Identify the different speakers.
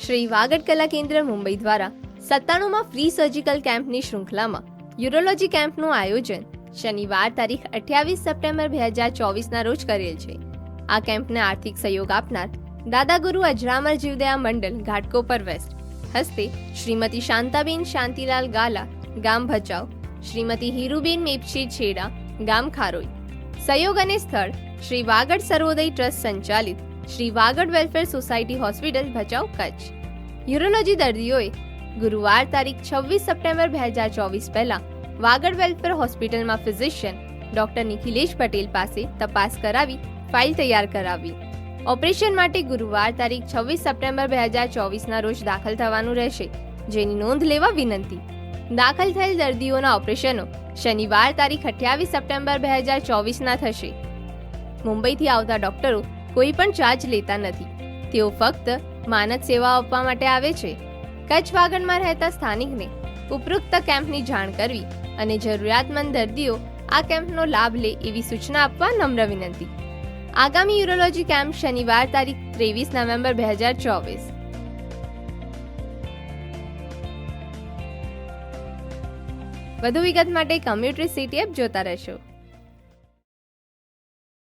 Speaker 1: શ્રી વાગડ કલા કેન્દ્ર મુંબઈ દ્વારા 97માં ફ્રી સર્જિકલ કેમ્પની શૃંખલામાં યુરોલોજી કેમ્પનું આયોજન શનિવાર તારીખ 28 સપ્ટેમ્બર 2024ના રોજ કરેલ છે. આ કેમ્પને આર્થિક સહયોગ આપનાર દાદાગુરુ અજરામર જીવદયા મંડળ ઘાટકોપર વેસ્ટ હસ્તે શ્રીમતી શાંતાબેન શાંતિલાલ ગાલા ગામ ભચાઉ, શ્રીમતી હીરુબેન મેપશી છેડા ગામ ખારોઈ. સહયોગ અને સ્થળ શ્રી વાગડ સર્વોદય ટ્રસ્ટ સંચાલિત Shri Vagad welfare society hospital Bhachau Kutch. Urology દર્દીઓએ ગુરુવાર તારીખ 26 સપ્ટેમ્બર 2024 પહેલા વાગડ વેલફેર હોસ્પિટલમાં ફિઝિશિયન ડોક્ટર નિખિલેશ પટેલ પાસે તપાસ કરાવી ફાઇલ તૈયાર કરાવી. ઓપરેશન માટે ગુરુવાર તારીખ 26 સપ્ટેમ્બર 2024ના રોજ દાખલ થવાનું રહેશે, જેની નોંધ લેવા વિનંતી. દાખલ થયેલ દર્દીઓના ઓપરેશનો શનિવાર તારીખ 28 સપ્ટેમ્બર 2024ના થશે. મુંબઈથી આવતા ડોક્ટરો કોઈ પણ ચાર્જ લેતા નથી. તેઓ ફક્ત માનદ સેવા આપવા માટે આવે છે. કચ્છ વાગડમાં રહેતા સ્થાનિકને ઉપરોક્ત કેમ્પની જાણ કરવી અને જરૂરિયાતમંદ દર્દીઓ આ કેમ્પનો લાભ લે એવી સૂચના આપવા નમ્ર વિનંતી. આગામી યુરોલોજી કેમ્પ શનિવાર તારીખ 23 નવેમ્બર 2024. વધુ વિગત માટે કમ્યુનિટી સિટી એપ જોતા રહેશો.